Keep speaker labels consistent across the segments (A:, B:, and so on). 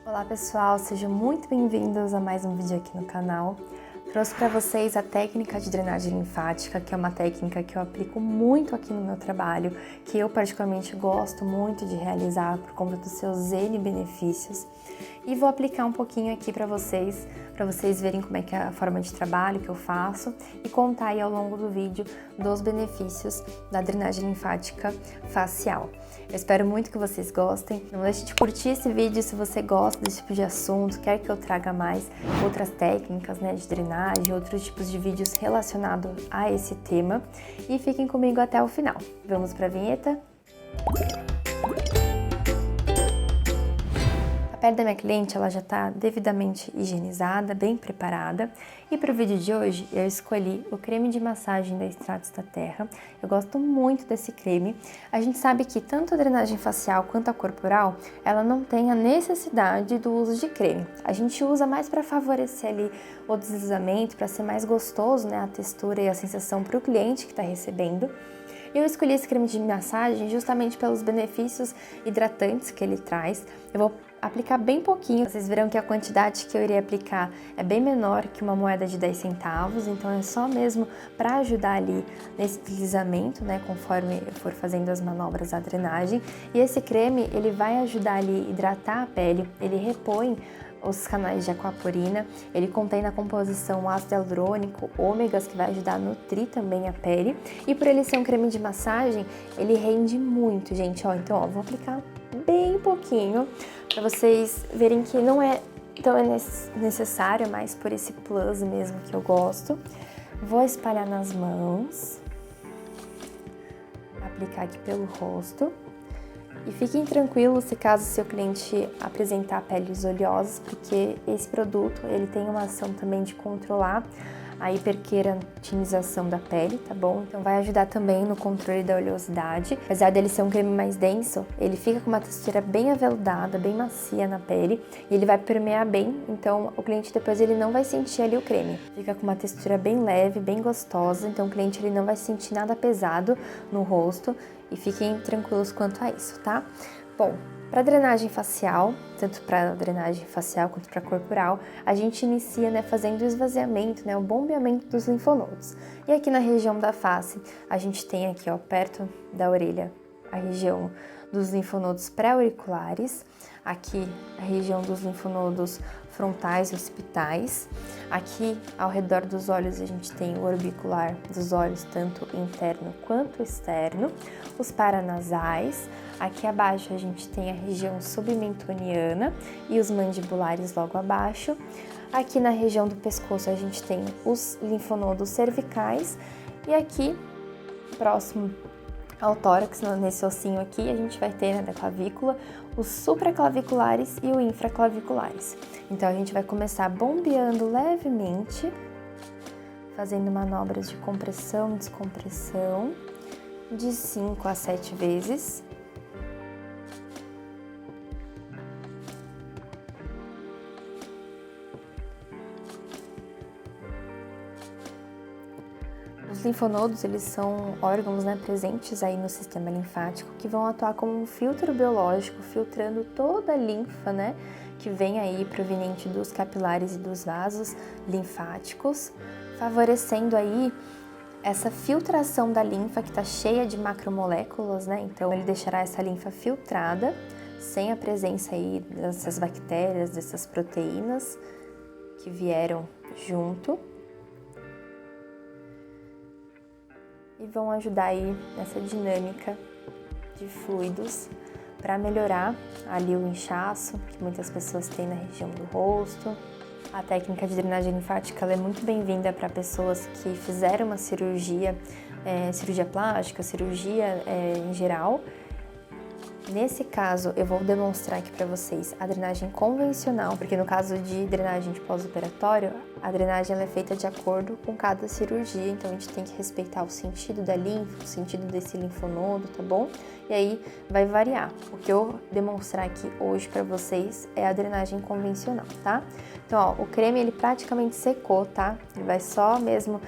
A: Olá pessoal, sejam muito bem-vindos a mais um vídeo aqui no canal. Trouxe para vocês a técnica de drenagem linfática, que é uma técnica que eu aplico muito aqui no meu trabalho, que eu particularmente gosto muito de realizar por conta dos seus N benefícios. E vou aplicar um pouquinho aqui para vocês verem como é que é a forma de trabalho que eu faço e contar aí ao longo do vídeo dos benefícios da drenagem linfática facial. Eu espero muito que vocês gostem. Não deixe de curtir esse vídeo se você gosta desse tipo de assunto, quer que eu traga mais outras técnicas, de drenagem, outros tipos de vídeos relacionados a esse tema. E fiquem comigo até o final. Vamos para a vinheta? A pele da minha cliente ela já está devidamente higienizada, bem preparada. E para o vídeo de hoje eu escolhi o creme de massagem da Extratos da Terra. Eu gosto muito desse creme. A gente sabe que tanto a drenagem facial quanto a corporal, ela não tem a necessidade do uso de creme. A gente usa mais para favorecer ali o deslizamento, para ser mais gostoso, a textura e a sensação para o cliente que está recebendo. Eu escolhi esse creme de massagem justamente pelos benefícios hidratantes que ele traz. Eu vou aplicar bem pouquinho, vocês verão que a quantidade que eu irei aplicar é bem menor que uma moeda de 10 centavos, então é só mesmo para ajudar ali nesse deslizamento, conforme eu for fazendo as manobras da drenagem. E esse creme, ele vai ajudar ali a hidratar a pele, ele repõe os canais de aquaporina, ele contém na composição ácido hialurônico, ômegas, que vai ajudar a nutrir também a pele. E por ele ser um creme de massagem, ele rende muito, gente, então vou aplicar bem pouquinho, para vocês verem que não é tão necessário, mas por esse plus mesmo que eu gosto. Vou espalhar nas mãos, aplicar aqui pelo rosto. E fiquem tranquilos se caso seu cliente apresentar peles oleosas, porque esse produto ele tem uma ação também de controlar a hiperqueratinização da pele, tá bom? Então vai ajudar também no controle da oleosidade. Apesar dele ser um creme mais denso, ele fica com uma textura bem aveludada, bem macia na pele e ele vai permear bem, então o cliente depois ele não vai sentir ali o creme. Fica com uma textura bem leve, bem gostosa, então o cliente ele não vai sentir nada pesado no rosto e fiquem tranquilos quanto a isso, tá? Bom, para drenagem facial, tanto para drenagem facial quanto para corporal, a gente inicia fazendo o esvaziamento, o bombeamento dos linfonodos. E aqui na região da face, a gente tem aqui, perto da orelha, a região dos linfonodos pré-auriculares, aqui a região dos linfonodos frontais e occipitais. Aqui ao redor dos olhos a gente tem o orbicular dos olhos, tanto interno quanto externo, os paranasais. Aqui abaixo a gente tem a região submentoniana e os mandibulares logo abaixo. Aqui na região do pescoço a gente tem os linfonodos cervicais e aqui próximo ao tórax, nesse ossinho aqui, a gente vai ter da clavícula os supraclaviculares e os infraclaviculares. Então a gente vai começar bombeando levemente, fazendo manobras de compressão e descompressão de 5 a 7 vezes. Os linfonodos, eles são órgãos presentes aí no sistema linfático que vão atuar como um filtro biológico, filtrando toda a linfa, que vem aí proveniente dos capilares e dos vasos linfáticos, favorecendo aí essa filtração da linfa que está cheia de macromoléculas, Então ele deixará essa linfa filtrada, sem a presença aí dessas bactérias, dessas proteínas que vieram junto. E vão ajudar aí nessa dinâmica de fluidos para melhorar ali o inchaço que muitas pessoas têm na região do rosto. A técnica de drenagem linfática ela é muito bem-vinda para pessoas que fizeram uma cirurgia, cirurgia plástica, cirurgia em geral. Nesse caso, eu vou demonstrar aqui para vocês a drenagem convencional, porque no caso de drenagem de pós-operatório, a drenagem ela é feita de acordo com cada cirurgia, então a gente tem que respeitar o sentido da linfa, o sentido desse linfonodo, tá bom? E aí vai variar. O que eu vou demonstrar aqui hoje para vocês é a drenagem convencional, tá? Então, o creme ele praticamente secou, tá? Ele vai só mesmo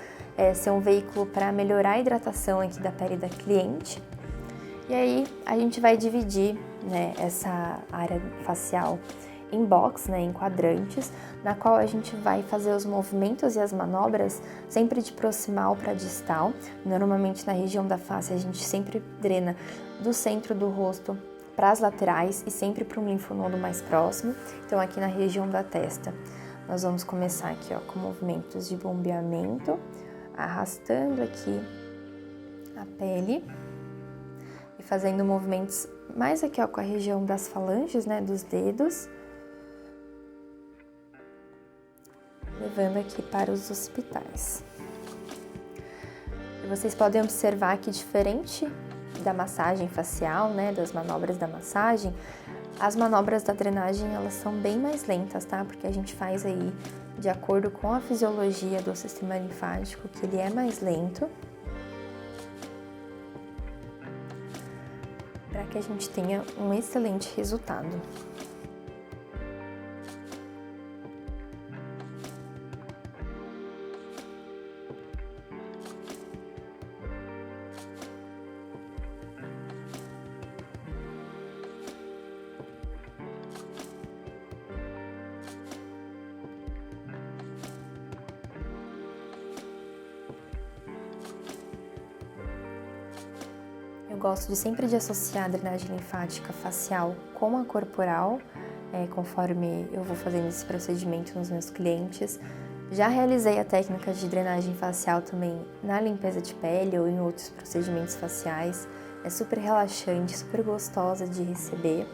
A: ser um veículo para melhorar a hidratação aqui da pele da cliente. E aí a gente vai dividir essa área facial em box, né, em quadrantes, na qual a gente vai fazer os movimentos e as manobras sempre de proximal para distal. Normalmente na região da face a gente sempre drena do centro do rosto para as laterais e sempre para um linfonodo mais próximo. Então aqui na região da testa, nós vamos começar aqui, ó, com movimentos de bombeamento, arrastando aqui a pele e fazendo movimentos mais aqui, ó, com a região das falanges, né, dos dedos, levando aqui para os occipitais. E vocês podem observar que diferente da massagem facial, né, das manobras da massagem, as manobras da drenagem elas são bem mais lentas, tá? Porque a gente faz aí de acordo com a fisiologia do sistema linfático, que ele é mais lento, para que a gente tenha um excelente resultado. Eu gosto de sempre associar a drenagem linfática facial com a corporal, conforme eu vou fazendo esse procedimento nos meus clientes. Já realizei a técnica de drenagem facial também na limpeza de pele ou em outros procedimentos faciais. É super relaxante, super gostosa de receber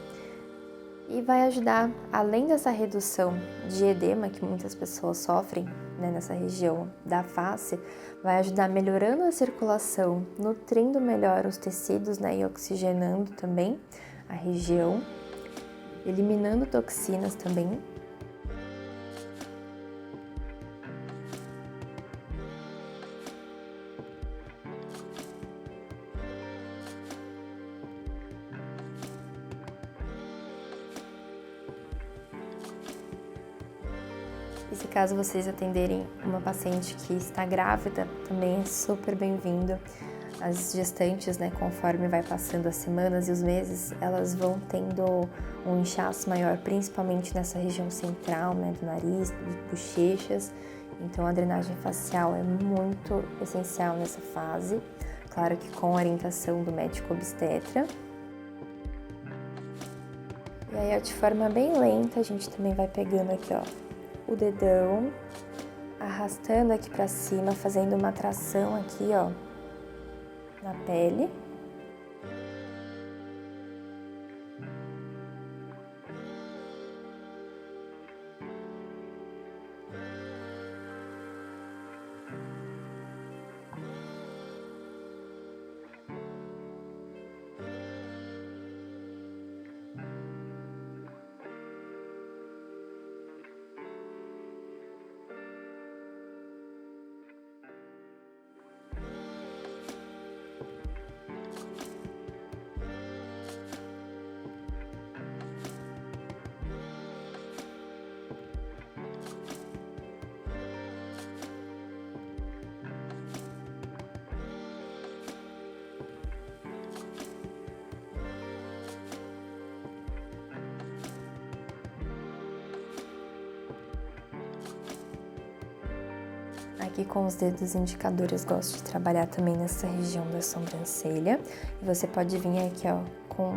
A: e vai ajudar, além dessa redução de edema que muitas pessoas sofrem, né, nessa região da face, vai ajudar melhorando a circulação, nutrindo melhor os tecidos, né, e oxigenando também a região, eliminando toxinas também. E se caso vocês atenderem uma paciente que está grávida, também é super bem-vindo. As gestantes, né, conforme vai passando as semanas e os meses, elas vão tendo um inchaço maior, principalmente nessa região central, né, do nariz, das bochechas. Então a drenagem facial é muito essencial nessa fase, claro que com a orientação do médico obstetra. E aí, ó, de forma bem lenta, a gente também vai pegando aqui, ó, o dedão, arrastando aqui pra cima, fazendo uma tração aqui, ó, na pele. Aqui com os dedos indicadores gosto de trabalhar também nessa região da sobrancelha. E você pode vir aqui, ó, com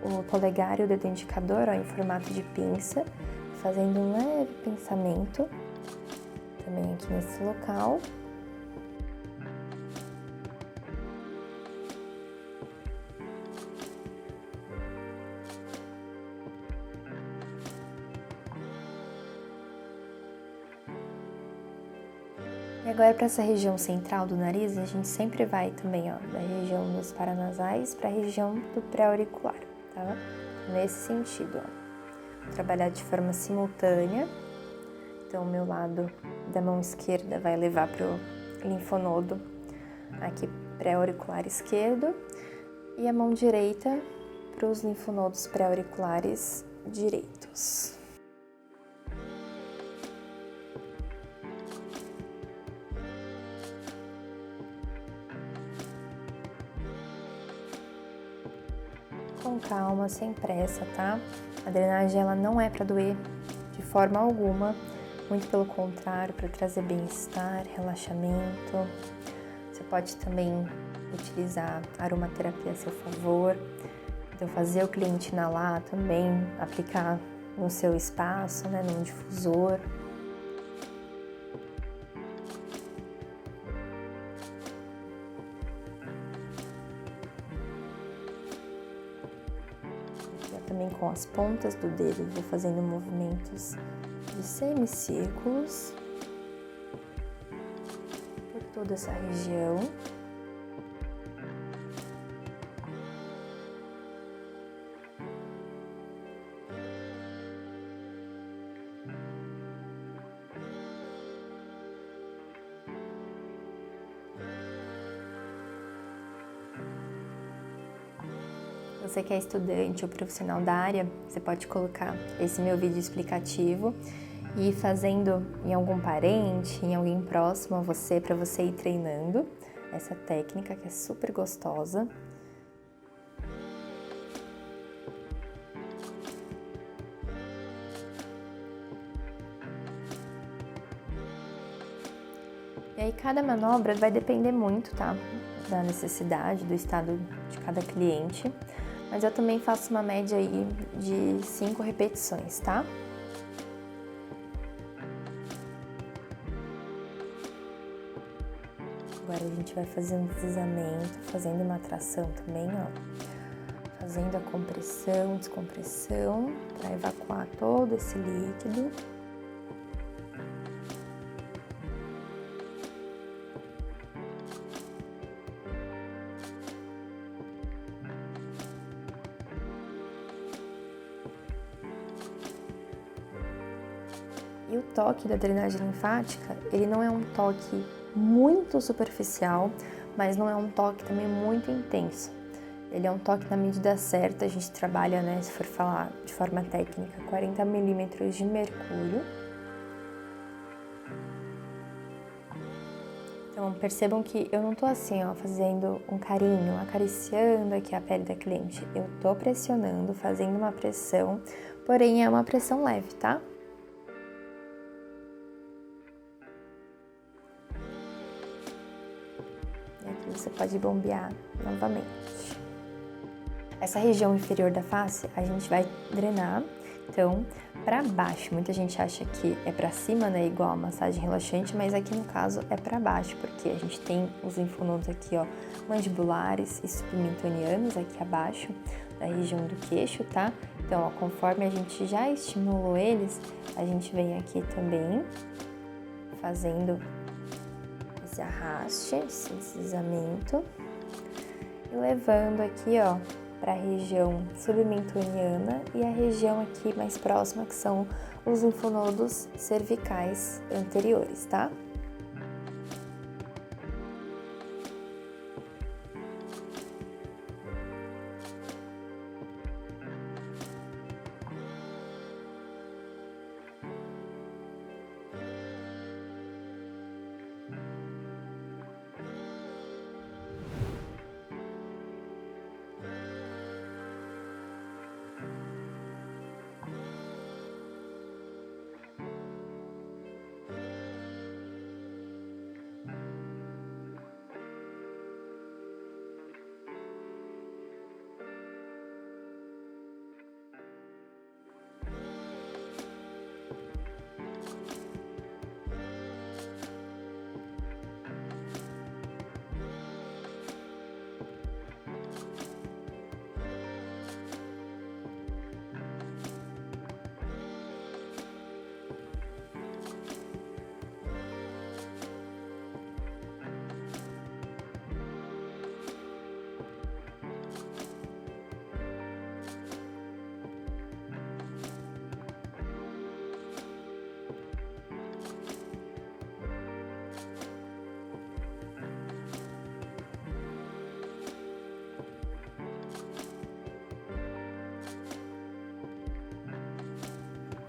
A: o polegar e o dedo indicador, ó, em formato de pinça, fazendo um leve pensamento também aqui nesse local. E agora para essa região central do nariz, a gente sempre vai também, ó, da região dos paranasais para a região do pré-auricular, tá? Nesse sentido, ó. Vou trabalhar de forma simultânea. Então, o meu lado da mão esquerda vai levar pro linfonodo aqui pré-auricular esquerdo e a mão direita para os linfonodos pré-auriculares direitos. Com calma, sem pressa, tá? A drenagem ela não é para doer de forma alguma, muito pelo contrário, para trazer bem-estar, relaxamento. Você pode também utilizar a aromaterapia a seu favor, então fazer o cliente inalar também, aplicar no seu espaço, né, num difusor. Também com as pontas do dedo, vou fazendo movimentos de semicírculos por toda essa região. Você que é estudante ou profissional da área, você pode colocar esse meu vídeo explicativo e ir fazendo em algum parente, em alguém próximo a você, para você ir treinando essa técnica que é super gostosa. E aí cada manobra vai depender muito, tá? Da necessidade, do estado de cada cliente. Mas eu também faço uma média aí de 5 repetições, tá? Agora a gente vai fazer um deslizamento, fazendo uma tração também, ó. Fazendo a compressão, descompressão, para evacuar todo esse líquido. E o toque da drenagem linfática, ele não é um toque muito superficial, mas não é um toque também muito intenso. Ele é um toque na medida certa, a gente trabalha, né, se for falar de forma técnica, 40 milímetros de mercúrio. Então percebam que eu não tô assim, ó, fazendo um carinho, acariciando aqui a pele da cliente. Eu tô pressionando, fazendo uma pressão, porém é uma pressão leve, tá? Você pode bombear novamente. Essa região inferior da face a gente vai drenar, então, para baixo. Muita gente acha que é para cima, né, igual a massagem relaxante, mas aqui no caso é para baixo, porque a gente tem os linfonodos aqui, ó, mandibulares e submentonianos aqui abaixo da região do queixo, tá? Então, ó, conforme a gente já estimulou eles, a gente vem aqui também fazendo esse arraste, esse deslizamento e levando aqui, ó, para a região submentoniana e a região aqui mais próxima, que são os linfonodos cervicais anteriores, tá?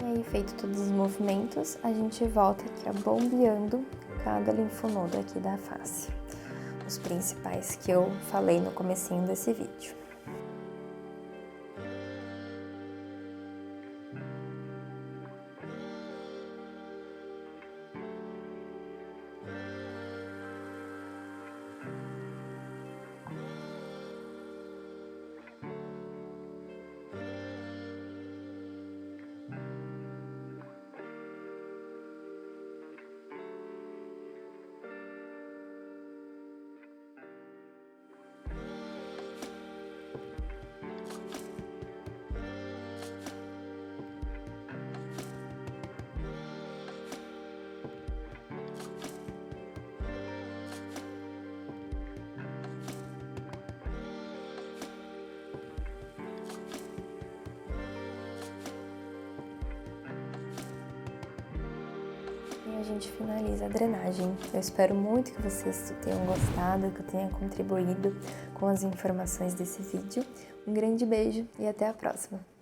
A: E aí, feito todos os movimentos, a gente volta aqui, ó, bombeando cada linfonodo aqui da face. Os principais que eu falei no comecinho desse vídeo. e a gente finaliza a drenagem. Eu espero muito que vocês tenham gostado, que eu tenha contribuído com as informações desse vídeo. Um grande beijo e até a próxima!